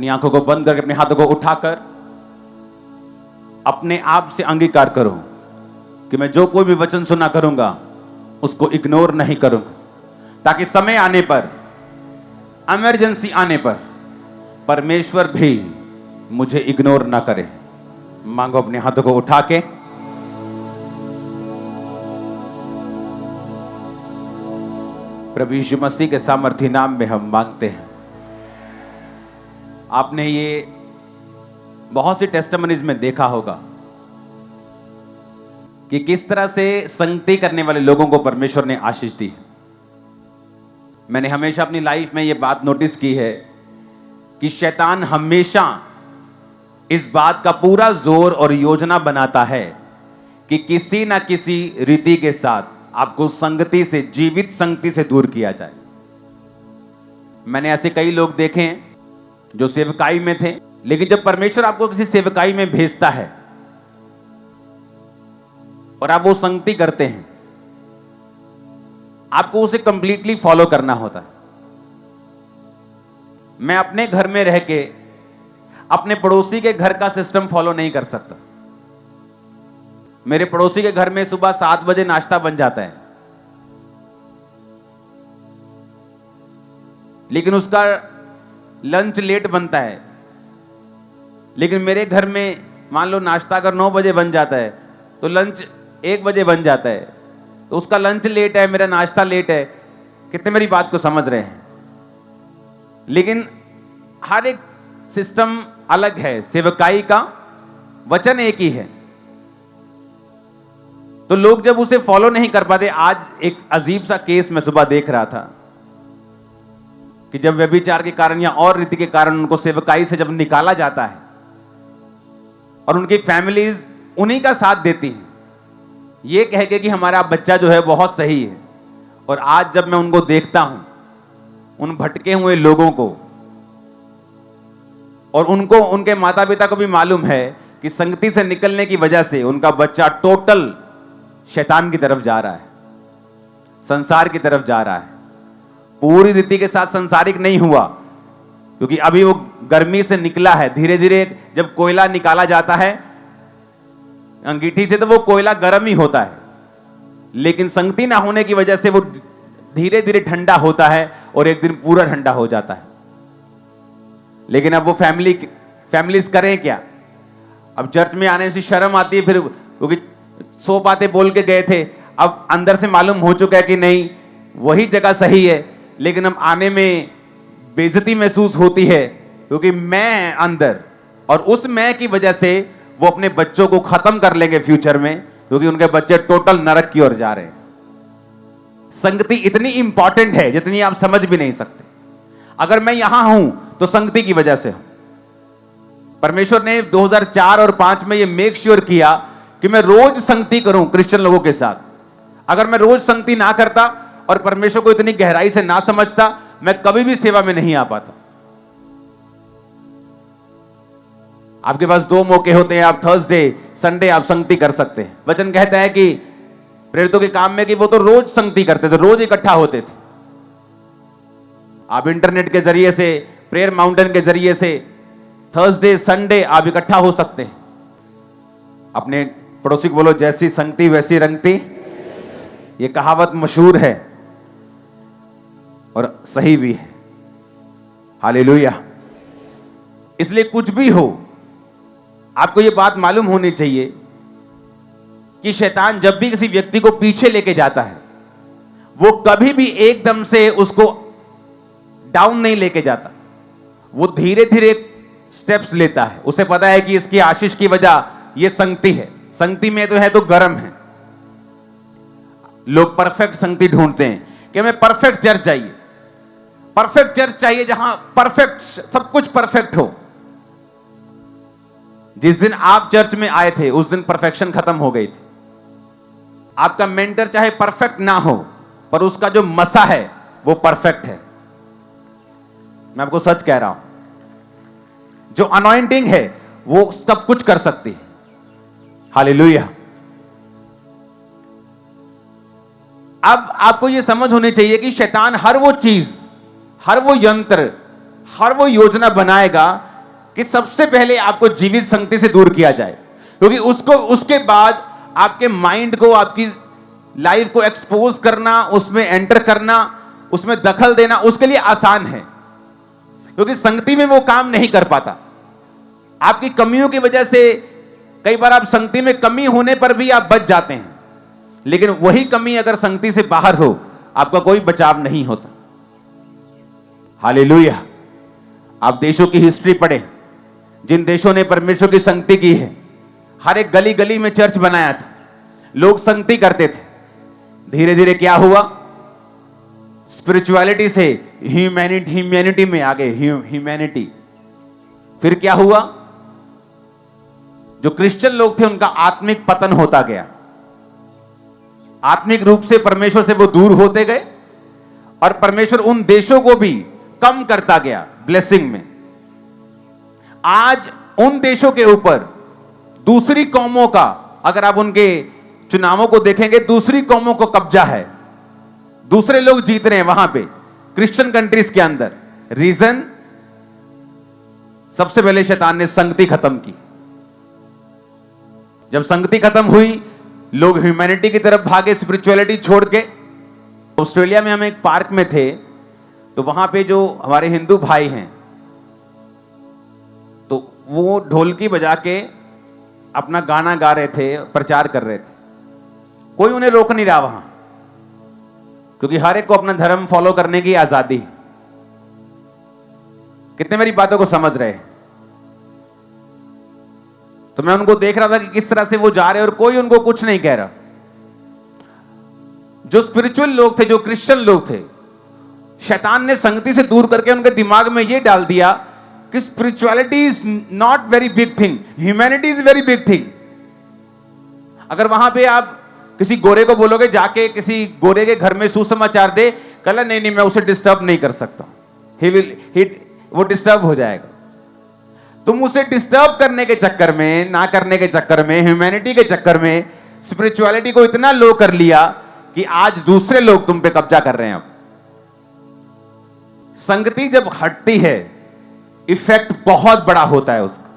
अपनी आंखों को बंद करके अपने हाथों को उठाकर अपने आप से अंगीकार करो कि मैं जो कोई भी वचन सुना करूंगा उसको इग्नोर नहीं करूंगा, ताकि समय आने पर, इमरजेंसी आने पर परमेश्वर भी मुझे इग्नोर ना करे। मांगो अपने हाथों को उठा के। प्रभु यीशु मसीह के सामर्थी नाम में हम मांगते हैं। आपने ये बहुत सी टेस्टिमनीज में देखा होगा कि किस तरह से संगति करने वाले लोगों को परमेश्वर ने आशीष दी। मैंने हमेशा अपनी लाइफ में ये बात नोटिस की है कि शैतान हमेशा इस बात का पूरा जोर और योजना बनाता है कि किसी ना किसी रीति के साथ आपको संगति से, जीवित संगति से दूर किया जाए। मैंने ऐसे कई लोग देखे हैं जो सेवकाई में थे, लेकिन जब परमेश्वर आपको किसी सेवकाई में भेजता है और आप वो संगति करते हैं, आपको उसे कंप्लीटली फॉलो करना होता है। मैं अपने घर में रह के अपने पड़ोसी के घर का सिस्टम फॉलो नहीं कर सकता। मेरे पड़ोसी के घर में सुबह 7 बजे नाश्ता बन जाता है, लेकिन उसका लंच लेट बनता है। लेकिन मेरे घर में मान लो नाश्ता अगर 9 बजे बन जाता है तो लंच 1 बजे बन जाता है, तो उसका लंच लेट है, मेरा नाश्ता लेट है। कितने मेरी बात को समझ रहे हैं? लेकिन हर एक सिस्टम अलग है, सेवकाई का वचन एक ही है। तो लोग जब उसे फॉलो नहीं कर पाते, आज एक अजीब सा केस मैं सुबह देख रहा था कि जब व्यभिचार के कारण या और रीति के कारण उनको सेवकाई से जब निकाला जाता है और उनकी फैमिलीज उन्हीं का साथ देती हैं, ये कह के कि हमारा बच्चा जो है बहुत सही है। और आज जब मैं उनको देखता हूं, उन भटके हुए लोगों को, और उनको, उनके माता पिता को भी मालूम है कि संगति से निकलने की वजह से उनका बच्चा टोटल शैतान की तरफ जा रहा है, संसार की तरफ जा रहा है। पूरी रीति के साथ संसारिक नहीं हुआ, क्योंकि अभी वो गर्मी से निकला है। धीरे धीरे जब कोयला निकाला जाता है अंगीठी से, तो वो कोयला गर्म ही होता है, लेकिन संगति ना होने की वजह से वो धीरे धीरे ठंडा होता है और एक दिन पूरा ठंडा हो जाता है। लेकिन अब वो फैमिलीज करें क्या? अब चर्च में आने से शर्म आती है, फिर क्योंकि 100 बातें बोल के गए थे, अब अंदर से मालूम हो चुका है कि नहीं वही जगह सही है, लेकिन अब आने में बेइज्जती महसूस होती है, क्योंकि मैं अंदर, और उस मैं की वजह से वो अपने बच्चों को खत्म कर लेंगे फ्यूचर में, क्योंकि उनके बच्चे टोटल नरक की ओर जा रहे हैं। संगति इतनी इंपॉर्टेंट है जितनी आप समझ भी नहीं सकते। अगर मैं यहां हूं तो संगति की वजह से हूं। परमेश्वर ने 2004 और 5 में ये मेक श्योर किया कि मैं रोज संगति करूं क्रिश्चियन लोगों के साथ। अगर मैं रोज संगति ना करता और परमेश्वर को इतनी गहराई से ना समझता, मैं कभी भी सेवा में नहीं आ पाता। आपके पास 2 मौके होते हैं, आप थर्सडे, संडे आप संगति कर सकते हैं। वचन कहता है कि प्रेरितों के काम में कि वो तो रोज संगति करते थे, रोज इकट्ठा होते थे। आप इंटरनेट के जरिए से, प्रेयर माउंटेन के जरिए से थर्सडे, संडे आप इकट्ठा हो सकते हैं। अपने पड़ोसी को बोलो, जैसी संगति वैसी रंगती। ये कहावत मशहूर है और सही भी है। हालेलुया। इसलिए कुछ भी हो, आपको यह बात मालूम होनी चाहिए कि शैतान जब भी किसी व्यक्ति को पीछे लेके जाता है, वो कभी भी एकदम से उसको डाउन नहीं लेके जाता। वो धीरे धीरे स्टेप्स लेता है। उसे पता है कि इसकी आशीष की वजह ये संगति है। संगति में तो है तो गर्म है। लोग परफेक्ट संगति ढूंढते हैं कि हमें परफेक्ट चर्च चाहिए, परफेक्ट चर्च चाहिए जहां परफेक्ट, सब कुछ परफेक्ट हो। जिस दिन आप चर्च में आए थे उस दिन परफेक्शन खत्म हो गई थी। आपका मेंटर चाहे परफेक्ट ना हो, पर उसका जो मसा है वो परफेक्ट है। मैं आपको सच कह रहा हूं, जो अनॉइंटिंग है वो सब कुछ कर सकती है। हालेलुया। अब आपको यह समझ होनी चाहिए कि शैतान हर वो चीज, हर वो यंत्र, हर वो योजना बनाएगा कि सबसे पहले आपको जीवित संगति से दूर किया जाए, क्योंकि उसके बाद आपके माइंड को, आपकी लाइफ को एक्सपोज करना, उसमें एंटर करना, उसमें दखल देना उसके लिए आसान है, क्योंकि संगति में वो काम नहीं कर पाता। आपकी कमियों की वजह से कई बार आप संगति में कमी होने पर भी आप बच जाते हैं, लेकिन वही कमी अगर संगति से बाहर हो, आपका कोई बचाव नहीं होता। हालेलुया। आप देशों की हिस्ट्री पढ़े, जिन देशों ने परमेश्वर की संगति की है, हर एक गली गली में चर्च बनाया था, लोग संगति करते थे। धीरे धीरे क्या हुआ, स्पिरिचुअलिटी से ह्यूमैनिटी में आ गए, ह्यूमैनिटी। फिर क्या हुआ, जो क्रिश्चियन लोग थे उनका आत्मिक पतन होता गया, आत्मिक रूप से परमेश्वर से वो दूर होते गए, और परमेश्वर उन देशों को भी कम करता गया ब्लेसिंग में। आज उन देशों के ऊपर दूसरी कौमों का, अगर आप उनके चुनावों को देखेंगे, दूसरी कौमों को कब्जा है, दूसरे लोग जीत रहे हैं वहां पे क्रिश्चियन कंट्रीज के अंदर। रीजन, सबसे पहले शैतान ने संगति खत्म की। जब संगति खत्म हुई, लोग ह्यूमैनिटी की तरफ भागे, स्पिरिचुअलिटी छोड़ के। ऑस्ट्रेलिया में हम एक पार्क में थे, तो वहां पे जो हमारे हिंदू भाई हैं, तो वो ढोलकी बजा के अपना गाना गा रहे थे, प्रचार कर रहे थे। कोई उन्हें रोक नहीं रहा वहां, क्योंकि हर एक को अपना धर्म फॉलो करने की आजादी है। कितने मेरी बातों को समझ रहे हैं? तो मैं उनको देख रहा था कि किस तरह से वो जा रहे हैं और कोई उनको कुछ नहीं कह रहा। जो स्पिरिचुअल लोग थे, जो क्रिश्चियन लोग थे, शैतान ने संगति से दूर करके उनके दिमाग में यह डाल दिया कि spirituality is not very big thing, humanity is very big thing. अगर वहां पे आप किसी गोरे को बोलोगे जाके किसी गोरे के घर में सुसमाचार दे, कहला नहीं नहीं मैं उसे डिस्टर्ब नहीं कर सकता, वो डिस्टर्ब हो जाएगा। तुम उसे डिस्टर्ब करने के चक्कर में, ना करने के चक्कर में, ह्यूमैनिटी के चक्कर में स्पिरिचुअलिटी को इतना लो कर लिया कि आज दूसरे लोग तुम पे कब्जा कर रहे हैं। अब संगति जब हटती है, इफेक्ट बहुत बड़ा होता है उसका,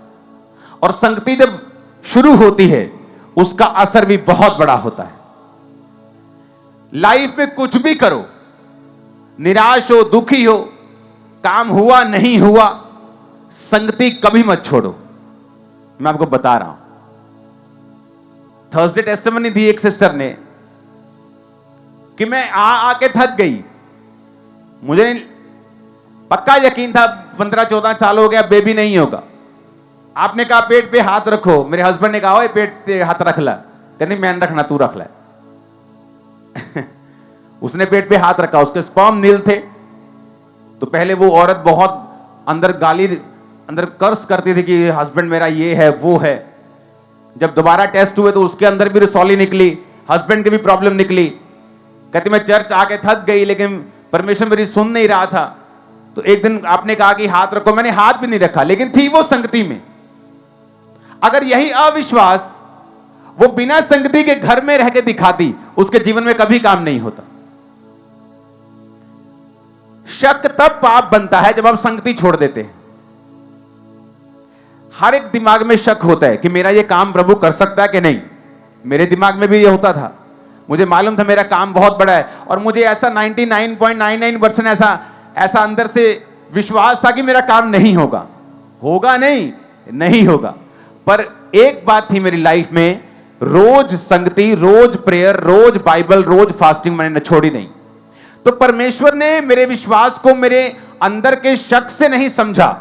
और संगति जब शुरू होती है, उसका असर भी बहुत बड़ा होता है। लाइफ में कुछ भी करो, निराश हो, दुखी हो, काम हुआ नहीं हुआ, संगति कभी मत छोड़ो। मैं आपको बता रहा हूं, थर्सडे टेस्टिमनी दी एक सिस्टर ने कि मैं आके थक गई, मुझे पक्का यकीन था 15-14 साल हो गया, बेबी नहीं होगा। आपने कहा पेट पे हाथ रखो, मेरे हस्बैंड ने कहा ओए पेट पे हाथ रख ला, कहती मैं रखना, तू रख ला। उसने पेट पे हाथ रखा, उसके स्पर्म नील थे। तो पहले वो औरत बहुत अंदर कर्स करती थी कि हस्बैंड मेरा ये है वो है। जब दोबारा टेस्ट हुए तो उसके अंदर भी रिसॉली निकली, हस्बैंड की भी प्रॉब्लम निकली। कहती मैं चर्च आके थक गई, लेकिन परमेश्वर मेरी सुन नहीं रहा था। तो एक दिन आपने कहा कि हाथ रखो, मैंने हाथ भी नहीं रखा, लेकिन थी वो संगति में। अगर यही अविश्वास वो बिना संगति के घर में रह के दिखाती, उसके जीवन में कभी काम नहीं होता। शक तब पाप बनता है जब आप संगति छोड़ देते हैं। हर एक दिमाग में शक होता है कि मेरा ये काम प्रभु कर सकता है कि नहीं। मेरे दिमाग में भी ये होता था, मुझे मालूम था मेरा काम बहुत बड़ा है, और मुझे ऐसा 99.99% ऐसा अंदर से विश्वास था कि मेरा काम नहीं होगा। नहीं होगा। पर एक बात थी मेरी लाइफ में, रोज संगति, रोज प्रेयर, रोज बाइबल, रोज फास्टिंग मैंने छोड़ी नहीं। तो परमेश्वर ने मेरे विश्वास को मेरे अंदर के शक से नहीं समझा,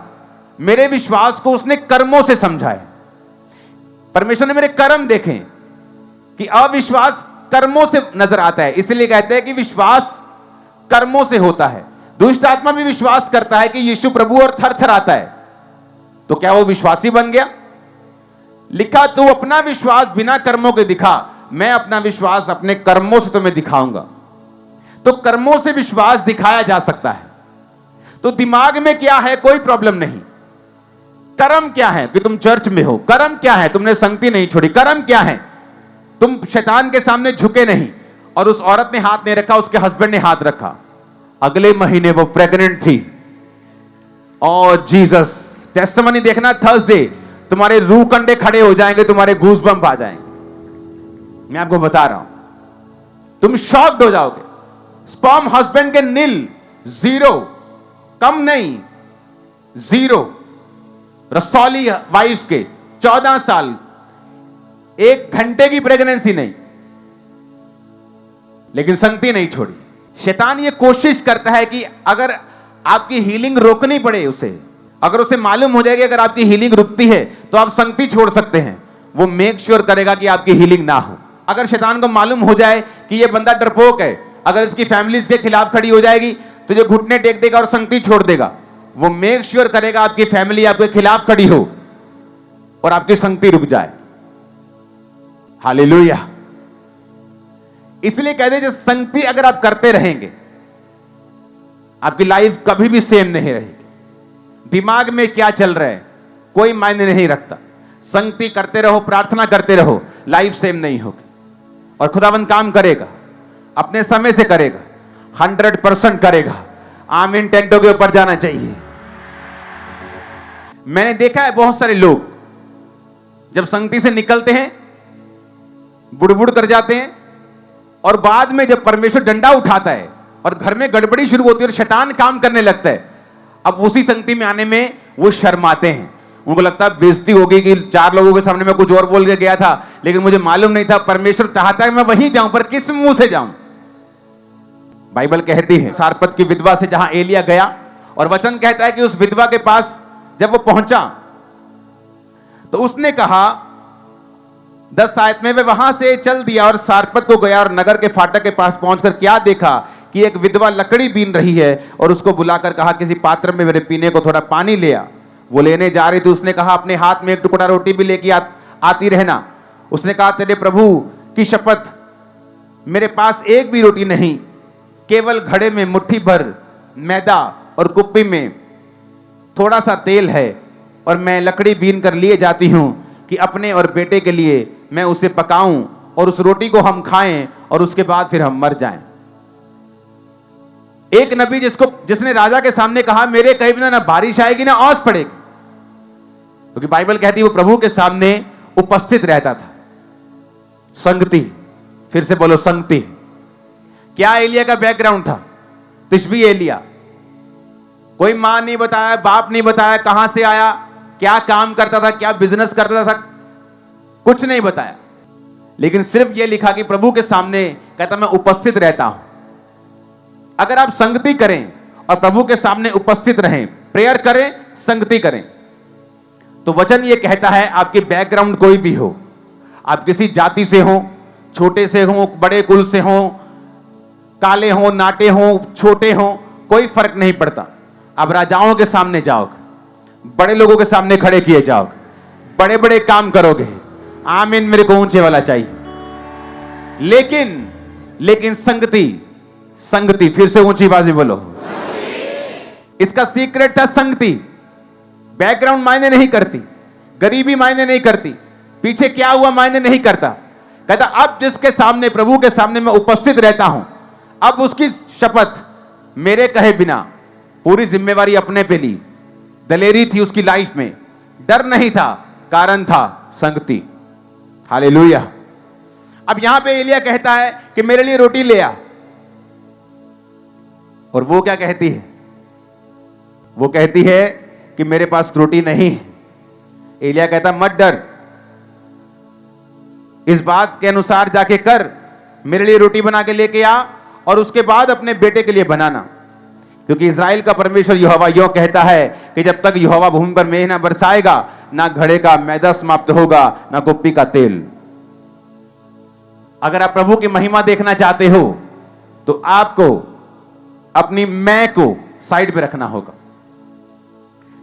मेरे विश्वास को उसने कर्मों से समझा है। परमेश्वर ने मेरे कर्म देखे कि अविश्वास कर्मों से नजर आता है, इसलिए कहते हैं कि विश्वास कर्मों से होता है। दुष्ट आत्मा भी विश्वास करता है कि यीशु प्रभु और थर आता है, तो क्या वो विश्वासी बन गया? लिखा तू अपना विश्वास बिना कर्मों के दिखा, मैं अपना विश्वास अपने कर्मों से तुम्हें दिखाऊंगा। तो कर्मों से विश्वास दिखाया जा सकता है। तो दिमाग में क्या है कोई प्रॉब्लम नहीं, कर्म क्या है कि तुम चर्च में हो, कर्म क्या है तुमने संगति नहीं छोड़ी, कर्म क्या है तुम शैतान के सामने झुके नहीं। और उस औरत ने हाथ नहीं रखा, उसके हस्बैंड ने हाथ रखा। अगले महीने वो प्रेग्नेंट थी। और जीसस टेस्टिमनी देखना थर्सडे, तुम्हारे रूह कंडे खड़े हो जाएंगे, तुम्हारे गूज़बम्प आ जाएंगे। मैं आपको बता रहा हूं, तुम शॉक्ड हो जाओगे। स्पर्म हस्बैंड के नील, 0, कम नहीं 0। रसौली वाइफ के 14 साल, 1 घंटे की प्रेगनेंसी नहीं, लेकिन संगति नहीं छोड़ी। शैतान ये कोशिश करता है कि अगर आपकी हीलिंग रोकनी पड़े उसे, अगर उसे मालूम हो जाएगी अगर आपकी हीलिंग रुकती है तो आप संगति छोड़ सकते हैं, वो मेक श्योर करेगा कि आपकी हीलिंग ना हो। अगर शैतान को मालूम हो जाए कि ये बंदा डरपोक है, अगर इसकी फैमिली इसके खिलाफ खड़ी हो जाएगी तो ये घुटने टेक देगा और संगति छोड़ देगा। वो मेक श्योर करेगा आपकी फैमिली आपके खिलाफ खड़ी हो और आपकी संगति रुक जाए। हालेलुया। इसलिए कहते हैं संगति अगर आप करते रहेंगे आपकी लाइफ कभी भी सेम नहीं रहेगी। दिमाग में क्या चल रहा है कोई मायने नहीं रखता। संगति करते रहो, प्रार्थना करते रहो, लाइफ सेम नहीं होगी और खुदावंद काम करेगा, अपने समय से करेगा, 100% करेगा। आमीन। टेंटों के ऊपर जाना चाहिए। मैंने देखा है बहुत सारे लोग जब संगति से निकलते हैं बुड़बुड़ कर जाते हैं और बाद में जब परमेश्वर डंडा उठाता है और घर में गड़बड़ी शुरू होती है और शैतान काम करने लगता है, अब उसी संगति में आने में वो शर्माते हैं। उनको लगता है बेइज्जती होगी कि 4 लोगों के सामने मैं कुछ और बोल के गया था, लेकिन मुझे मालूम नहीं था परमेश्वर चाहता है मैं वहीं जाऊं, पर किस मुंह से जाऊं। बाइबल कहती है सारपत की विधवा से जहां एलिया गया, और वचन कहता है कि उस विधवा के पास जब वो पहुंचा तो उसने कहा 10 आयत में, वे वहां से चल दिया और सारपत को गया और नगर के फाटक के पास पहुंचकर क्या देखा कि एक विधवा लकड़ी बीन रही है और उसको बुलाकर कहा किसी पात्र में मेरे पीने को थोड़ा पानी ले आ। वो लेने जा रही थी, उसने कहा अपने हाथ में एक टुकड़ा रोटी भी लेके आती रहना। उसने कहा तेरे प्रभु की शपथ मेरे पास एक भी रोटी नहीं, केवल घड़े में मुट्ठी भर मैदा और कुप्पी में थोड़ा सा तेल है, और मैं लकड़ी बीन कर लिए जाती हूं कि अपने और बेटे के लिए मैं उसे पकाऊं और उस रोटी को हम खाएं और उसके बाद फिर हम मर जाएं। एक नबी जिसने राजा के सामने कहा मेरे कहे बिना ना बारिश आएगी ना ओस पड़ेगी, क्योंकि बाइबल कहती है वो प्रभु के सामने उपस्थित रहता था। संगति, फिर से बोलो संगति। क्या एलिया का बैकग्राउंड था? तिशबी एलिया। कोई मां नहीं बताया, बाप नहीं बताया, कहां से आया, क्या काम करता था, क्या बिजनेस करता था, कुछ नहीं बताया, लेकिन सिर्फ यह लिखा कि प्रभु के सामने कहता मैं उपस्थित रहता हूं। अगर आप संगति करें और प्रभु के सामने उपस्थित रहें, प्रेयर करें, संगति करें, तो वचन यह कहता है आपके बैकग्राउंड कोई भी हो, आप किसी जाति से हो, छोटे से हो, बड़े कुल से हो, काले हो, नाटे हो, छोटे हो, कोई फर्क नहीं पड़ता। आप राजाओं के सामने जाओगे, बड़े लोगों के सामने खड़े किए जाओगे, बड़े बड़े काम करोगे। आमीन। मेरे को ऊंचे वाला चाहिए। लेकिन संगति, फिर से ऊंची आवाज में बोलो। इसका सीक्रेट था संगति। बैकग्राउंड मायने नहीं करती, गरीबी मायने नहीं करती, पीछे क्या हुआ मायने नहीं करता। कहता अब जिसके सामने, प्रभु के सामने मैं उपस्थित रहता हूं, अब उसकी शपथ मेरे कहे बिना पूरी जिम्मेवारी अपने पे ली। दलेरी थी उसकी लाइफ में, डर नहीं था, कारण था संगति। हालेलुया। अब यहां पे एलिया कहता है कि मेरे लिए रोटी ले आ, और वो क्या कहती है? वो कहती है कि मेरे पास रोटी नहीं। एलिया कहता मत डर, इस बात के अनुसार जाके कर, मेरे लिए रोटी बना के लेके आ और उसके बाद अपने बेटे के लिए बनाना, क्योंकि इज़राइल का परमेश्वर यहोवा यूं कहता है कि जब तक यहोवा भूमि पर मेघ ना बरसाएगा, ना घड़े का मैदा समाप्त होगा, ना कुप्पी का तेल। अगर आप प्रभु की महिमा देखना चाहते हो तो आपको अपनी मैं को साइड पे रखना होगा।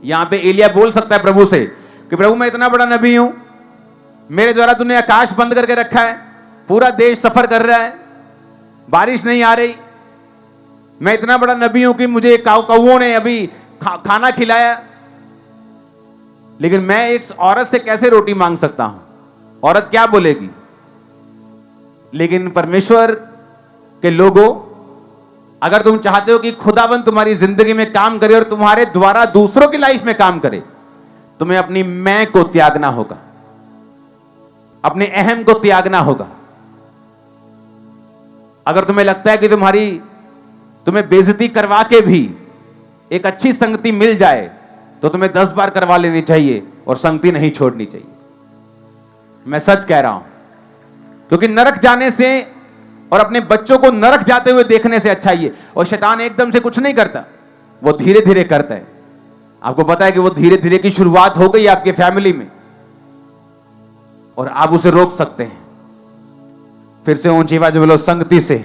यहां पे एलिया बोल सकता है प्रभु से कि प्रभु मैं इतना बड़ा नबी हूं, मेरे द्वारा तूने आकाश बंद करके रखा है, पूरा देश सफर कर रहा है, बारिश नहीं आ रही, मैं इतना बड़ा नबी हूं कि मुझे कौवों ने अभी खाना खिलाया, लेकिन मैं एक औरत से कैसे रोटी मांग सकता हूं? औरत क्या बोलेगी? लेकिन परमेश्वर के लोगों, अगर तुम चाहते हो कि खुदावंद तुम्हारी जिंदगी में काम करे और तुम्हारे द्वारा दूसरों की लाइफ में काम करे, तुम्हें अपनी मैं को त्यागना होगा, अपने अहम को त्यागना होगा। अगर तुम्हें लगता है कि तुम्हें बेइज्जती करवा के भी एक अच्छी संगति मिल जाए तो तुम्हें 10 बार करवा लेनी चाहिए और संगति नहीं छोड़नी चाहिए। मैं सच कह रहा हूं, क्योंकि नरक जाने से और अपने बच्चों को नरक जाते हुए देखने से अच्छा ही है। और शैतान एकदम से कुछ नहीं करता, वो धीरे धीरे करता है। आपको पता है कि वो धीरे धीरे की शुरुआत हो गई आपके फैमिली में और आप उसे रोक सकते हैं। फिर से ऊंची आवाज में बोलो, संगति से।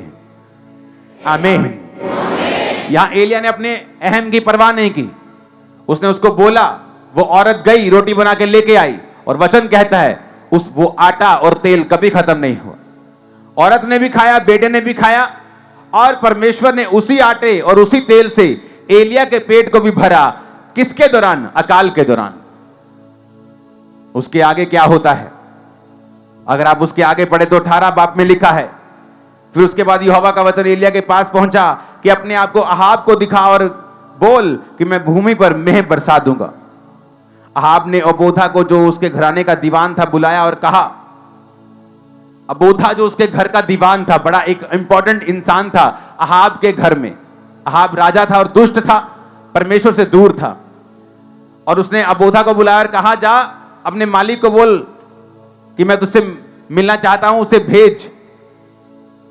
आमीन। यहां एलिया ने अपने अहम की परवाह नहीं की, उसने उसको बोला, वो औरत गई रोटी बना के लेके आई और वचन कहता है वो आटा और तेल कभी खत्म नहीं हुआ। औरत ने भी खाया, बेटे ने भी खाया और परमेश्वर ने उसी आटे और उसी तेल से एलिया के पेट को भी भरा। किसके दौरान? अकाल के दौरान। उसके आगे क्या होता है? अगर आप उसके आगे पढ़े तो 18 बाब में लिखा है, फिर उसके बाद यहोवा का वचन एलिया के पास पहुंचा कि अपने आप को अहाब को दिखा और बोल कि मैं भूमि पर मेंह बरसा दूंगा। अहाब ने अबोधा को, जो उसके घराने का दीवान था, बुलाया और कहा, अबोधा जो उसके घर का दीवान था, बड़ा एक इंपॉर्टेंट इंसान था अहाब के घर में। अहाब राजा था और दुष्ट था, परमेश्वर से दूर था। और उसने अबोधा को बुलाया और कहा, जा अपने मालिक को बोल कि मैं तुझसे मिलना चाहता हूं, उसे भेज,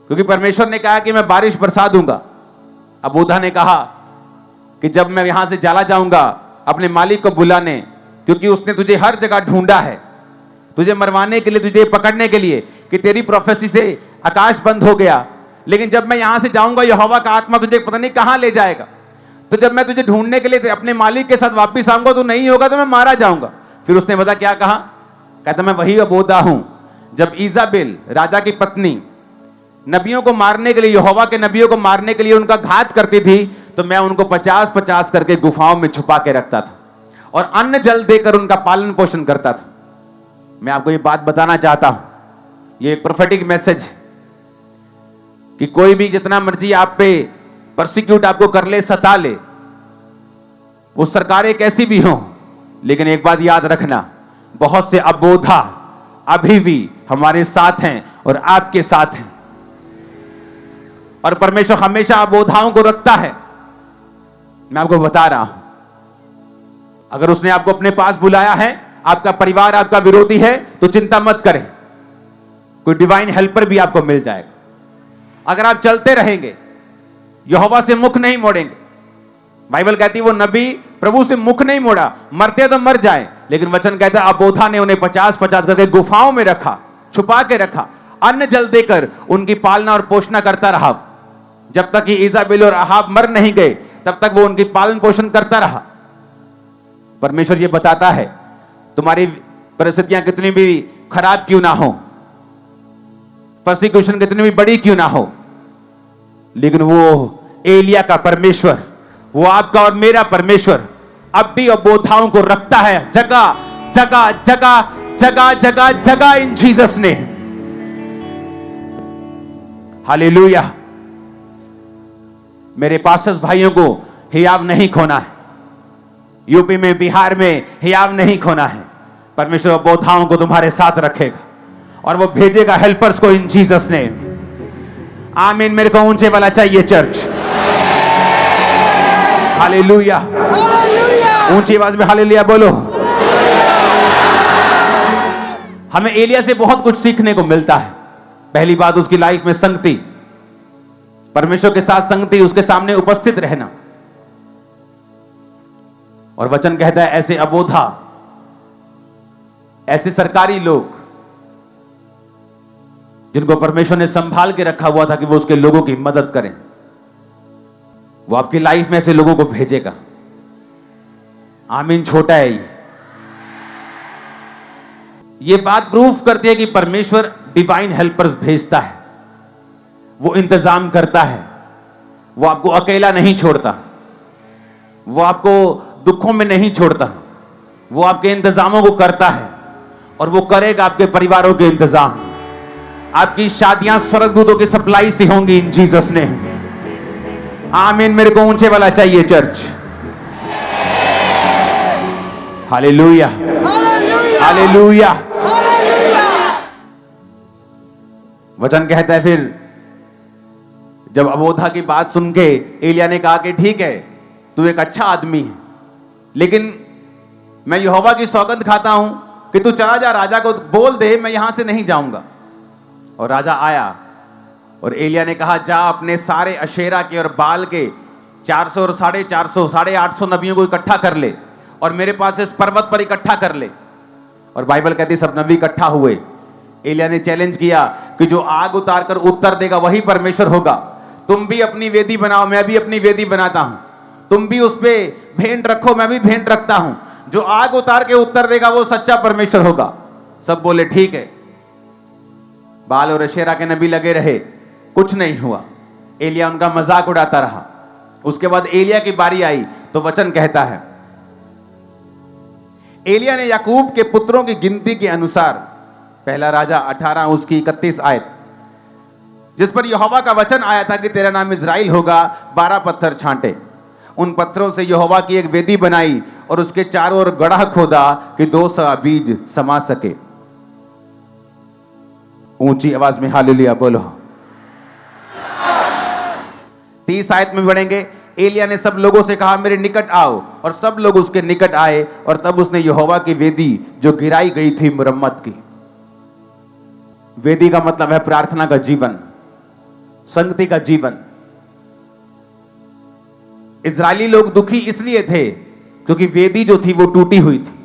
क्योंकि परमेश्वर ने कहा कि मैं बारिश बरसा दूंगा। अबोधा ने कहा कि जब मैं यहां से चला जाऊंगा अपने मालिक को बुलाने, क्योंकि उसने तुझे हर जगह ढूंढा है, तुझे मरवाने के लिए, तुझे पकड़ने के लिए, कि तेरी प्रोफेसी से आकाश बंद हो गया। लेकिन जब मैं यहां से जाऊंगा यहोवा का आत्मा तुझे पता नहीं कहां ले जाएगा। तो जब मैं तुझे ढूंढने के लिए अपने मालिक के साथ वापिस आऊंगा तो नहीं होगा, तो मैं मारा जाऊंगा। फिर उसने बता क्या कहा? कहता, मैं वही अबोधा हूं जब इजाबेल राजा की पत्नी नबियों को मारने के लिए, यहोवा के नबियों को मारने के लिए उनका घात करती थी, तो मैं उनको 50-50 करके गुफाओं में छुपा के रखता था और अन्न जल देकर उनका पालन पोषण करता था। मैं आपको ये बात बताना चाहता हूं, ये एक प्रोफेटिक मैसेज है कि कोई भी जितना मर्जी आप पे परसिक्यूट आपको कर ले, सता ले, वो सरकारें कैसी भी हों, लेकिन एक बात याद रखना, बहुत से अबोधा अभी भी हमारे साथ हैं और आपके साथ हैं। और परमेश्वर हमेशा अबोधाओं को रखता है। मैं आपको बता रहा हूं, अगर उसने आपको अपने पास बुलाया है, आपका परिवार आपका विरोधी है, तो चिंता मत करें, कोई डिवाइन हेल्पर भी आपको मिल जाएगा। अगर आप चलते रहेंगे, यहोवा से मुख नहीं मोड़ेंगे। बाइबल कहती है वो नबी प्रभु से मुख नहीं मोड़ा, मरते तो मर जाए, लेकिन वचन कहता है अबोधा ने उन्हें 50-50 करके गुफाओं में रखा, छुपा के रखा, अन्न जल देकर उनकी पालना और पोषणा करता रहा। जब तक कि इजाबेल और अहाब मर नहीं गए, तब तक वो उनकी पालन पोषण करता रहा। परमेश्वर ये बताता है, तुम्हारी परिस्थितियां कितनी भी खराब क्यों ना हो, परसिक्यूशन कितनी भी बड़ी क्यों ना हो, लेकिन वो एलिया का परमेश्वर, वो आपका और मेरा परमेश्वर अब भी अबोधाओं को रखता है जगह जगह जगह जगह जगह जगह, इन जीसस ने। हालेलुया। मेरे पास्टर्स भाइयों को हियाव नहीं खोना है, यूपी में, बिहार में हियाव नहीं खोना है। परमेश्वर अबोधाओं को तुम्हारे साथ रखेगा और वो भेजेगा हेल्पर्स को, इन जीसस ने। आमीन। मेरे को ऊंचे वाला चाहिए चर्च। हालेलुया। ऊंची आवाज में हालेलुया बोलो। हमें एलिया से बहुत कुछ सीखने को मिलता है। पहली बात, उसकी लाइफ में संगति, परमेश्वर के साथ संगति, उसके सामने उपस्थित रहना। और वचन कहता है ऐसे अबोधा, ऐसे सरकारी लोग जिनको परमेश्वर ने संभाल के रखा हुआ था कि वो उसके लोगों की मदद करें, वो आपकी लाइफ में ऐसे लोगों को भेजेगा। आमीन। छोटा है ये बात प्रूफ करती है कि परमेश्वर डिवाइन हेल्पर्स भेजता है, वो इंतजाम करता है, वो आपको अकेला नहीं छोड़ता, वो आपको दुखों में नहीं छोड़ता, वो आपके इंतजामों को करता है और वो करेगा आपके परिवारों के इंतजाम। आपकी शादियां स्वर्गदूतों की सप्लाई से होंगी, इन जीसस ने। आमीन। मेरे को ऊंचे वाला चाहिए चर्च। Hallelujah, hallelujah. वचन कहता है फिर जब अबोधा की बात सुन के एलिया ने कहा कि ठीक है, तू एक अच्छा आदमी है, लेकिन मैं यहोवा की सौगंध खाता हूं कि तू चला जा, राजा को बोल दे मैं यहां से नहीं जाऊंगा। और राजा आया और एलिया ने कहा जा अपने सारे अशेरा के और बाल के 400 और 450 850 नबियों को इकट्ठा कर ले और मेरे पास इस पर्वत पर इकट्ठा कर ले। और बाइबल कहती है सब नबी इकट्ठा हुए। एलिया ने चैलेंज किया कि जो आग उतार कर उत्तर देगा वही परमेश्वर होगा। तुम भी अपनी वेदी बनाओ, मैं भी अपनी वेदी बनाता हूं, तुम भी उस पर भेंट रखो, मैं भी भेंट रखता हूं, जो आग उतार के उत्तर देगा वो सच्चा परमेश्वर होगा। सब बोले ठीक है। बाल और अशेरा के नबी लगे रहे, कुछ नहीं हुआ। एलिया उनका मजाक उड़ाता रहा। उसके बाद एलिया की बारी आई तो वचन कहता है एलिया ने याकूब के पुत्रों की गिनती के अनुसार, पहला राजा 18 उसकी 31 आयत, जिस पर यहोवा का वचन आया था कि तेरा नाम इज़राइल होगा, 12 पत्थर छांटे। उन पत्थरों से यहोवा की एक वेदी बनाई और उसके चारों ओर गड्ढा खोदा कि 200 बीज समा सके। ऊंची आवाज में हालेलुया बोलो। 30 आयत में बढ़ेंगे। एलिया ने सब लोगों से कहा मेरे निकट आओ, और सब लोग उसके निकट आए और तब उसने यहोवा की वेदी जो गिराई गई थी मुरम्मत की। वेदी का मतलब है प्रार्थना का जीवन, संगति का जीवन। इजरायली लोग दुखी इसलिए थे क्योंकि वेदी जो थी वो टूटी हुई थी।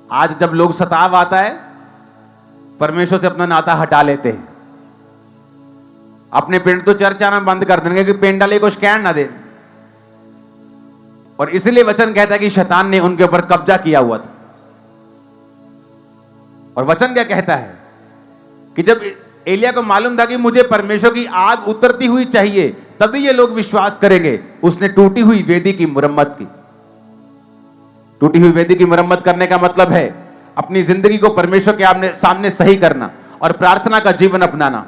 आज जब लोग सताव आता है परमेश्वर से अपना नाता हटा लेते हैं। अपने पिंड तो चर्च आना बंद कर देंगे कि पिंड वाले को शिकायत ना दे। और इसलिए वचन कहता है कि शैतान ने उनके ऊपर कब्जा किया हुआ था। और वचन क्या कहता है कि जब एलिया को मालूम था कि मुझे परमेश्वर की आग उतरती हुई चाहिए तभी ये लोग विश्वास करेंगे, उसने टूटी हुई वेदी की मुरम्मत की। टूटी हुई वेदी की मुरम्मत करने का मतलब है अपनी जिंदगी को परमेश्वर के सामने सही करना और प्रार्थना का जीवन अपनाना।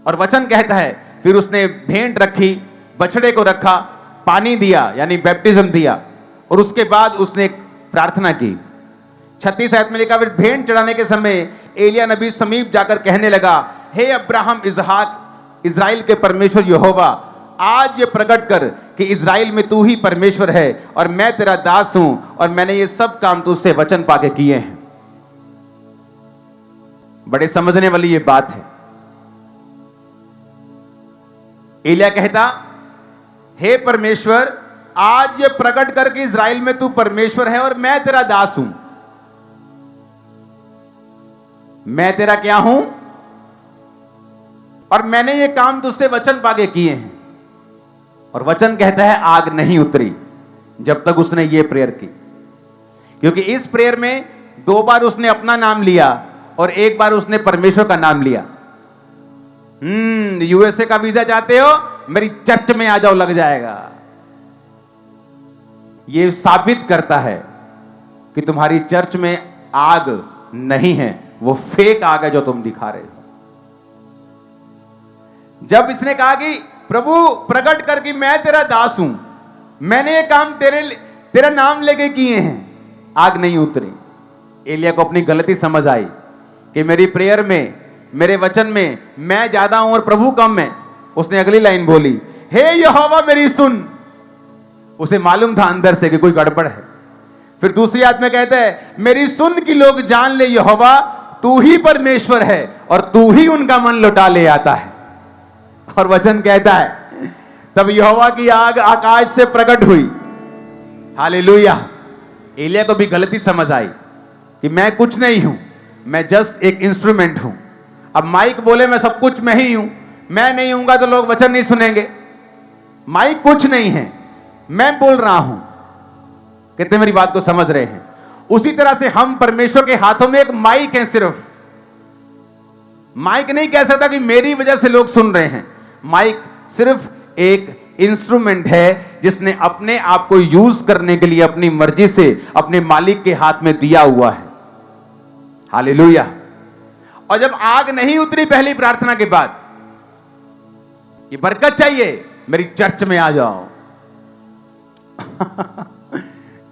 और वचन कहता है फिर उसने भेंट रखी, बछड़े को रखा, पानी दिया यानी बैप्टिज्म दिया, और उसके बाद उसने प्रार्थना की। 36 आयत में लिखा फिर भेंट चढ़ाने के समय एलिया नबी समीप जाकर कहने लगा, हे अब्राहम इसहाक इज़राइल के परमेश्वर यहोवा, आज ये प्रकट कर कि इज़राइल में तू ही परमेश्वर है और मैं तेरा दास हूं और मैंने ये सब काम तुझसे वचन पाके किए हैं। बड़े समझने वाली ये बात है। एलिया कहता हे परमेश्वर, आज ये प्रकट कर कि इज़राइल में तू परमेश्वर है और मैं तेरा दास हूं। मैं तेरा क्या हूं और मैंने ये काम तुझसे वचन पाके किए हैं। और वचन कहता है आग नहीं उतरी जब तक उसने ये प्रेयर की, क्योंकि इस प्रेयर में 2 बार उसने अपना नाम लिया और 1 बार उसने परमेश्वर का नाम लिया। यूएसए का वीजा चाहते हो, मेरी चर्च में आ जाओ, लग जाएगा। यह साबित करता है कि तुम्हारी चर्च में आग नहीं है, वो फेक आग है जो तुम दिखा रहे हो। जब इसने कहा कि प्रभु प्रकट कर कि मैं तेरा दास हूं, मैंने ये काम तेरा नाम लेके किए हैं, आग नहीं उतरी। एलिया को अपनी गलती समझ आई कि मेरी प्रेयर में, मेरे वचन में मैं ज्यादा हूं और प्रभु कम है। उसने अगली लाइन बोली, हे यहोवा मेरी सुन। उसे मालूम था अंदर से कि कोई गड़बड़ है। फिर दूसरी आयत में कहता है मेरी सुन कि लोग जान ले यहोवा तू ही परमेश्वर है और तू ही उनका मन लौटा ले आता है। और वचन कहता है तब यहोवा की आग आकाश से प्रकट हुई। हालेलुया। एलिया को भी गलती समझ आई कि मैं कुछ नहीं हूं, मैं जस्ट एक इंस्ट्रूमेंट हूं। अब माइक बोले मैं सब कुछ मैं ही हूं, मैं नहीं हूंगा तो लोग वचन नहीं सुनेंगे। माइक कुछ नहीं है, मैं बोल रहा हूं। कितने मेरी बात को समझ रहे हैं? उसी तरह से हम परमेश्वर के हाथों में एक माइक है। सिर्फ माइक नहीं कह सकता कि मेरी वजह से लोग सुन रहे हैं। माइक सिर्फ एक इंस्ट्रूमेंट है जिसने अपने आप को यूज करने के लिए अपनी मर्जी से अपने मालिक के हाथ में दिया हुआ है। हालेलुया। और जब आग नहीं उतरी पहली प्रार्थना के बाद, ये बरकत चाहिए, मेरी चर्च में आ जाओ।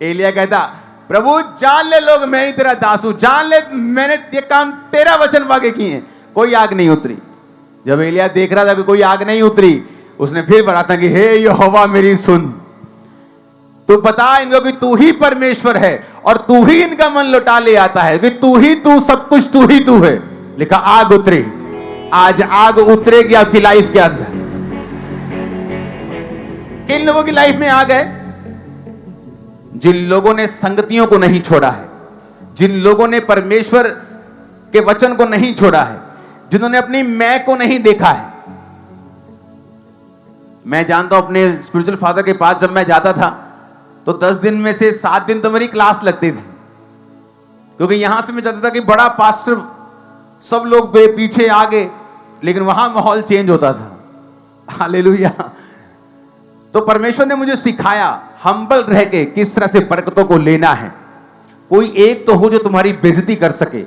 एलिया कहता, प्रभु जान ले लोग मैं ही तेरा दास हूं, जान ले मैंने ये काम तेरा वचन वागे किए हैं। कोई आग नहीं उतरी। जब एलिया देख रहा था कि कोई आग नहीं उतरी, उसने फिर बताया कि हे यहोवा मेरी सुन, तू बता इनको कि तू ही परमेश्वर है और तू ही इनका मन लौटा ले आता है, कि तू ही तू, सब कुछ तू ही तू है। लिखा आग उतरी। आज आग उतरेगी आपकी लाइफ के अंदर। किन लोगों की लाइफ में आग है? जिन लोगों ने संगतियों को नहीं छोड़ा है, जिन लोगों ने परमेश्वर के वचन को नहीं छोड़ा है, जिन्होंने अपनी मैं को नहीं देखा है। मैं जानता हूं अपने स्पिरिचुअल फादर के पास जब मैं जाता था तो 10 दिन में से 7 दिन तो मेरी क्लास लगती थी, क्योंकि यहां से मैं जाता था कि बड़ा पास्टर, सब लोग पीछे आगे, लेकिन वहां माहौल चेंज होता था। हालेलुया। तो परमेश्वर ने मुझे सिखाया हम्बल रह के किस तरह से बरकतों को लेना है। कोई एक तो हो जो तुम्हारी बेइज्जती कर सके,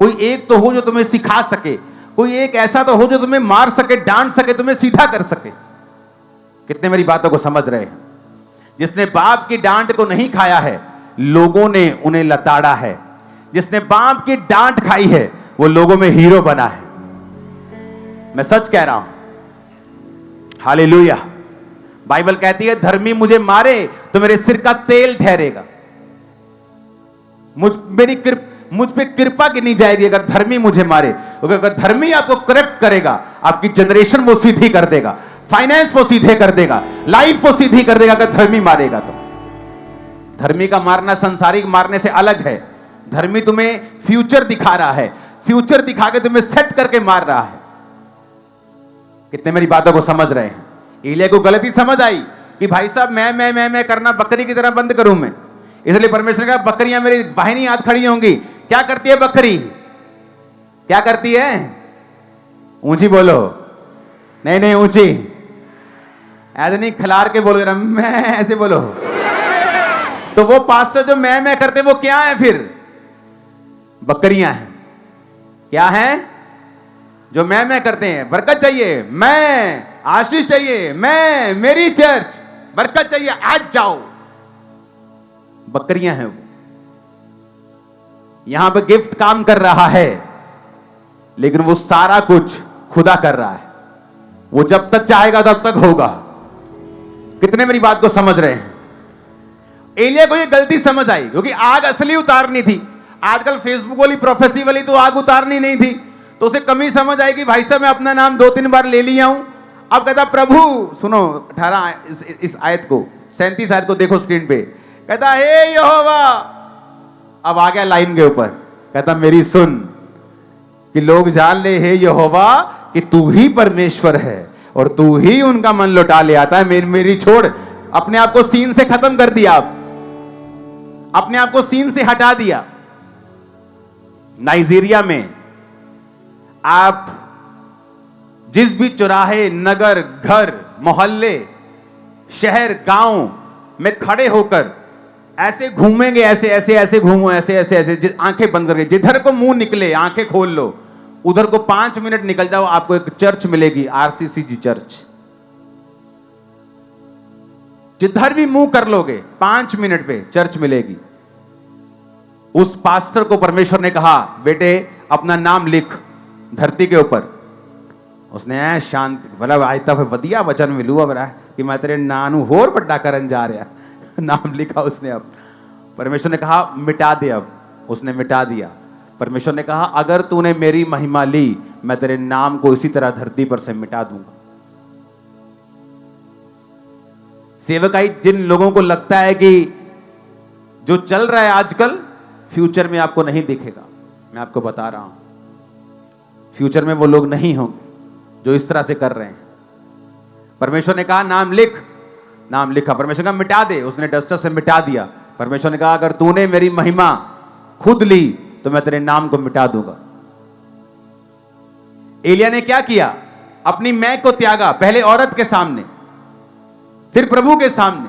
कोई एक तो हो जो तुम्हें सिखा सके, कोई एक ऐसा तो हो जो तुम्हें मार सके, डांट सके, तुम्हें सीधा कर सके। कितने मेरी बातों को समझ रहे हैं? जिसने बाप की डांट को नहीं खाया है, लोगों ने उन्हें लताड़ा है। जिसने बाप की डांट खाई है, वो लोगों में हीरो बना है। मैं सच कह रहा हूं। हालेलुया। बाइबल कहती है धर्मी मुझे मारे तो मेरे सिर का तेल ठहरेगा। मुझ पे कृपा गिनी जाएगी अगर धर्मी मुझे मारे। अगर धर्मी आपको करेक्ट करेगा, आपकी जनरेशन वो सीधी कर देगा, फाइनेंस वो सीधे कर देगा, लाइफ वो सीधी कर देगा। अगर धर्मी मारेगा तो धर्मी का मारना संसारिक मारने से अलग है। धर्मी तुम्हें फ्यूचर दिखा रहा है, फ्यूचर दिखा के तुम्हें सेट करके मार रहा है। कितने मेरी बातों को समझ रहे हैं? एलिया को गलती समझ आई कि भाई साहब मैं करना बकरी की तरह बंद करूं मैं। इसलिए परमेश्वर ने कहा बकरियां मेरी बाहिनी हाथ खड़ी होंगी। क्या करती है बकरी? क्या करती है? ऊंची बोलो। नहीं ऊंची, ऐसे नहीं खिलार के बोलो जरा, मैं ऐसे बोलो। तो वो पास्टर जो मैं करते वो क्या है फिर? बकरियां हैं। क्या है? जो मैं करते हैं। बरकत चाहिए, मैं आशीष चाहिए, मैं मेरी चर्च, बरकत चाहिए, आज जाओ। बकरियां हैं वो। यहां पे गिफ्ट काम कर रहा है, लेकिन वो सारा कुछ खुदा कर रहा है। वो जब तक चाहेगा तब तक होगा। कितने मेरी बात को समझ रहे हैं? एलिया को ये गलती समझ आई, क्योंकि आग असली उतारनी थी। आजकल फेसबुक वाली प्रोफेसी वाली तो आग उतारनी नहीं थी, तो उसे कमी समझ आई कि भाई साहब मैं अपना नाम 2-3 बार ले लिया हूं। अब कहता प्रभु, सुनो 18 इस आयत को, 37 आयत को देखो स्क्रीन पे। कहता हे यहोवा, अब आ गया लाइन के ऊपर। कहता मेरी सुन, कि लोग जान ले हे यहोवा कि तू ही परमेश्वर है और तू ही उनका मन लौटा ले आता है। मेरी छोड़। अपने आप को सीन से खत्म कर दिया, अपने आप को सीन से हटा दिया। नाइजीरिया में आप जिस भी चौराहे, नगर, घर, मोहल्ले, शहर, गांव में खड़े होकर ऐसे घूमेंगे, ऐसे घूमो, ऐसे आंखें बंद करके, जिधर को मुंह निकले आंखें खोल लो, उधर को 5 मिनट निकल जाओ, आपको एक चर्च मिलेगी, आरसीसीजी चर्च। जिधर भी मुंह कर लोगे 5 मिनट पे चर्च मिलेगी। उस पास्टर को परमेश्वर ने कहा बेटे अपना नाम लिख धरती के ऊपर। उसने शांति भला आज तक वधिया वचन मिलू अब कि मैं तेरे नानू होर बड़ा करन जा रहा। नाम लिखा उसने। अब परमेश्वर ने कहा मिटा दे। अब उसने मिटा दिया। परमेश्वर ने कहा अगर तूने मेरी महिमा ली, मैं तेरे नाम को इसी तरह धरती पर से मिटा दूंगा। सेवकाई जिन लोगों को लगता है कि जो चल रहा है आजकल फ्यूचर में आपको नहीं दिखेगा, मैं आपको बता रहा हूं फ्यूचर में वो लोग नहीं होंगे जो इस तरह से कर रहे हैं। परमेश्वर ने कहा नाम लिख, नाम लिखा। परमेश्वर ने कहा मिटा दे, उसने डस्टर से मिटा दिया। परमेश्वर ने कहा अगर तूने मेरी महिमा खुद ली तो मैं तेरे नाम को मिटा दूंगा। एलिया ने क्या किया? अपनी मैं को त्यागा, पहले औरत के सामने, फिर प्रभु के सामने,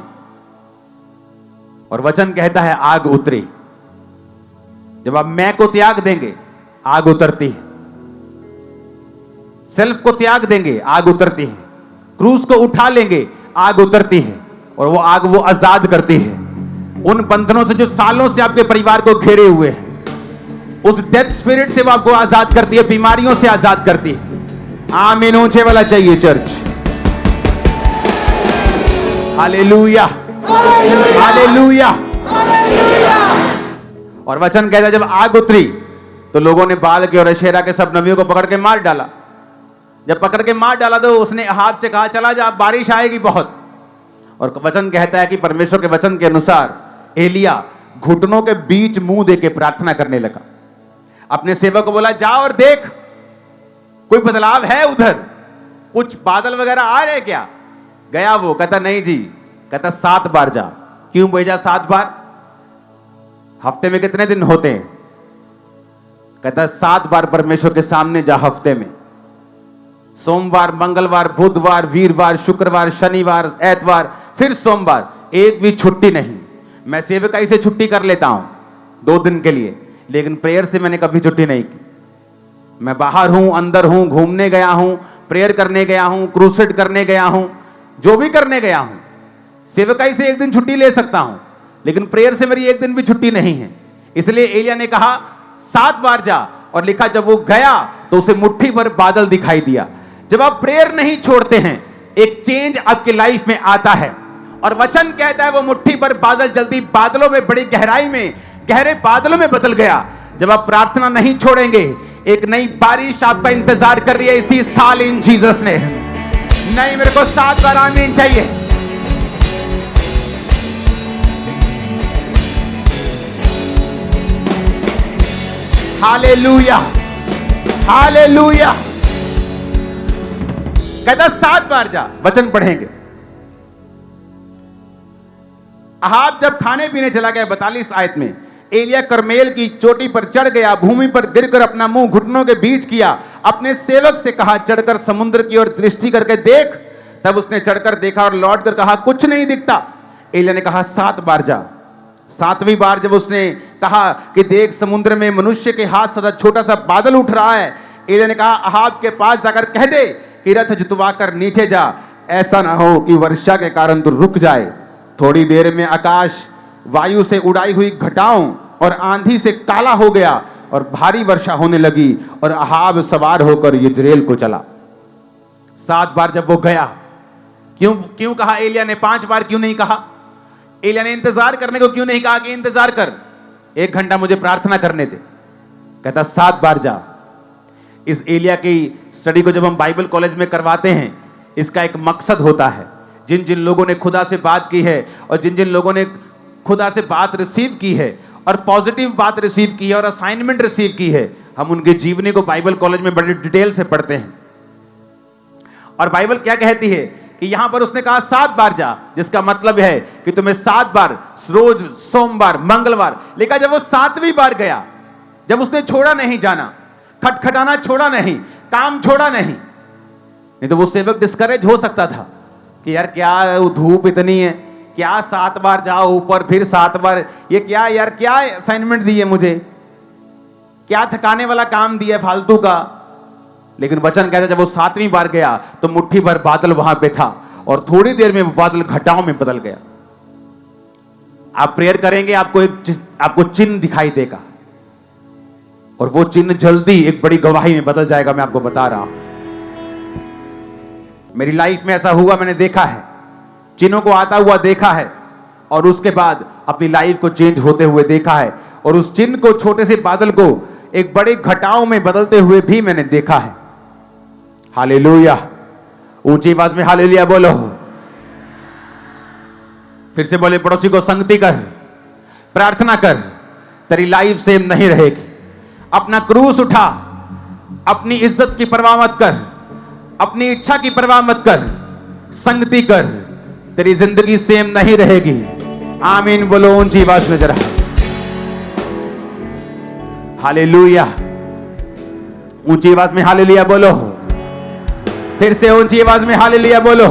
और वचन कहता है आग उतरी। जब आप मैं को त्याग देंगे आग उतरती है, सेल्फ को त्याग देंगे आग उतरती है, क्रूस को उठा लेंगे आग उतरती है, और वो आग वो आजाद करती है उन बंधनों से जो सालों से आपके परिवार को घेरे हुए हैं। उस डेथ स्पिरिट से वो आपको आजाद करती है, बीमारियों से आजाद करती है। आमीन। ऊंचे वाला चाहिए चर्च। Hallelujah, hallelujah. और वचन कहता है जब आग उतरी तो लोगों ने बाल के और अशेरा के सब नबियों को पकड़ के मार डाला। जब पकड़ के मार डाला तो उसने अहाब से कहा चला जा, बारिश आएगी बहुत। और वचन कहता है कि परमेश्वर के वचन के अनुसार एलिया घुटनों के बीच मुंह देके प्रार्थना करने लगा। अपने सेवक को बोला जा और देख कोई बदलाव है उधर, कुछ बादल वगैरह आ रहे क्या। गया वो, कहता नहीं जी। कहता 7 बार जा। क्यों भेजा 7 बार? हफ्ते में कितने दिन होते हैं? कहता 7 बार परमेश्वर के सामने जा हफ्ते में। सोमवार, मंगलवार, बुधवार, वीरवार, शुक्रवार, शनिवार, एतवार, फिर सोमवार, एक भी छुट्टी नहीं। मैं सेवकाई से छुट्टी कर लेता हूं 2 दिन के लिए, लेकिन प्रेयर से मैंने कभी छुट्टी नहीं की। मैं बाहर हूं, अंदर हूं, घूमने गया हूं, प्रेयर करने गया हूं, क्रूसेड करने गया हूं, जो भी करने गया हूं, सेवकाई से 1 दिन छुट्टी ले सकता हूं, लेकिन प्रेयर से मेरी 1 दिन भी छुट्टी नहीं है। इसलिए एलिया ने कहा 7 बार जा। और लिखा जब वो गया तो उसे मुट्ठी भर बादल दिखाई दिया। जब आप प्रेयर नहीं छोड़ते हैं एक चेंज आपकी लाइफ में आता है। और वचन कहता है वो मुट्ठी भर बादल जल्दी बादलों में, बड़ी गहराई में, गहरे बादलों में बदल गया। जब आप प्रार्थना नहीं छोड़ेंगे एक नई बारिश आपका इंतजार कर रही है इसी साल इन जीसस ने। नहीं, मेरे को 7 बार आमीन चाहिए। Hallelujah, hallelujah. कहता 7 बार जा। वचन पढ़ेंगे। अहाब जब खाने पीने चला गया 42 आयत में, एलिया करमेल की चोटी पर चढ़ गया, भूमि पर गिरकर अपना मुंह घुटनों के बीच किया, अपने सेवक से कहा चढ़कर समुद्र की ओर दृष्टि करके देख। तब उसने चढ़कर देखा और लौट कर कहा कुछ नहीं दिखता। एलिया ने कहा 7 बार जा। 7वीं बार जब उसने कहा कि देख समुद्र में मनुष्य के हाथ सदा छोटा सा बादल उठ रहा है, एलिया ने कहा अहाब के पास जाकर कह दे कि रथ जुतवा कर नीचे जा, ऐसा ना हो कि वर्षा के कारण तू रुक जाए। थोड़ी देर में आकाश वायु से उड़ाई हुई घटाओं और आंधी से काला हो गया और भारी वर्षा होने लगी और अहाब सवार होकर यिज्रेल को चला। 7 बार जब वो गया, क्यों कहा एलिया ने 5 बार क्यों नहीं कहा? एलिया ने इंतजार करने को क्यों नहीं कहा कि इंतजार कर, 1 घंटा मुझे प्रार्थना करने दे? कहता 7 बार जा। इस एलिया की स्टडी को जब हम बाइबल कॉलेज में करवाते हैं, इसका एक मकसद होता है। जिन जिन लोगों ने खुदा से बात की है और जिन जिन लोगों ने खुदा से बात रिसीव की है और पॉजिटिव बात रिसीव की है और असाइनमेंट रिसीव की है, हम उनके जीवनी को बाइबल कॉलेज में बड़े डिटेल से पढ़ते हैं। और बाइबल क्या कहती है कि यहां पर उसने कहा 7 बार जा, जिसका मतलब है कि तुम्हें 7 बार, रोज सोमवार, मंगलवार। लेकिन जब वो 7वीं बार गया, जब उसने छोड़ा नहीं जाना, खटखटाना छोड़ा नहीं, काम छोड़ा नहीं तो वो सेवक डिस्करेज हो सकता था कि यार क्या धूप इतनी है, क्या 7 बार जाओ ऊपर, फिर 7 बार, ये क्या यार, क्या असाइनमेंट दी है मुझे, क्या थकाने वाला काम दिया फालतू का। लेकिन वचन कहता है जब वो 7वीं बार गया तो मुट्ठी भर बादल वहां पे था और थोड़ी देर में वो बादल घटाओं में बदल गया। आप प्रेयर करेंगे, आपको चिन्ह दिखाई देगा और वो चिन्ह जल्दी एक बड़ी गवाही में बदल जाएगा। मैं आपको बता रहा हूं, मेरी लाइफ में ऐसा हुआ, मैंने देखा है, चिन्हों को आता हुआ देखा है और उसके बाद अपनी लाइफ को चेंज होते हुए देखा है। और उस चिन्ह को, छोटे से बादल को एक बड़े घटाओं में बदलते हुए भी मैंने देखा है। हालेलुया, ऊंची आवाज में हालेलुया बोलो। फिर से बोले पड़ोसी को संगति कर, प्रार्थना कर, तेरी लाइफ सेम नहीं रहेगी। अपना क्रूस उठा, अपनी इज्जत की परवाह मत कर, अपनी इच्छा की परवाह मत कर, संगति कर, तेरी जिंदगी सेम नहीं रहेगी। आमीन बोलो ऊंची आवाज में जरा। हालेलुया, ऊंची आवाज में हालेलुया बोलो। फिर से ऊंची आवाज में हालेलुया बोलो।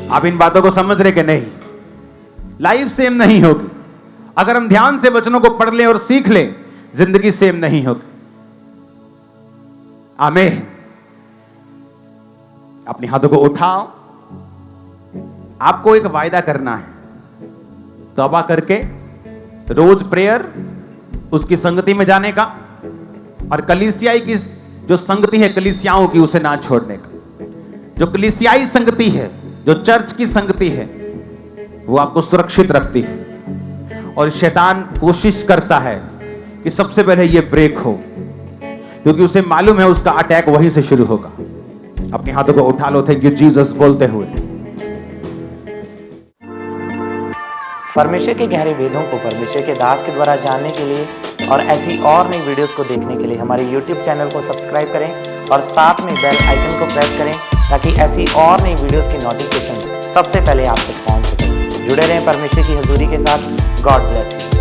आप इन बातों को समझ रहे कि नहीं? लाइफ सेम नहीं होगी। अगर हम ध्यान से वचनों को पढ़ लें और सीख लें, जिंदगी सेम नहीं होगी। आमीन। अपने हाथों को उठाओ। आपको एक वायदा करना है, तौबा करके रोज प्रेयर, उसकी संगति में जाने का, और कलीसियाई की जो संगति है कलीसियाओं की, उसे ना छोड़ने का। जो कलीसियाई संगति है, जो चर्च की संगति है, वो आपको सुरक्षित रखती है। और शैतान कोशिश करता है कि सबसे पहले ये ब्रेक हो, क्योंकि उसे मालूम है उसका अटैक वहीं से शुरू होगा। अपने हाथों को उठा लो, थैंक यू जीसस बोलते हुए। परमेश्वर के गहरे वेदों को परमेश्वर के दास के द्वारा जानने के लिए और ऐसी और नई वीडियोस को देखने के लिए हमारे YouTube चैनल को सब्सक्राइब करें और साथ में बेल आइकन को प्रेस करें, ताकि ऐसी और नई वीडियोस की नोटिफिकेशन सबसे पहले आप तक पहुंच सके। जुड़े रहें परमेश्वर की हजूरी के साथ। God bless you.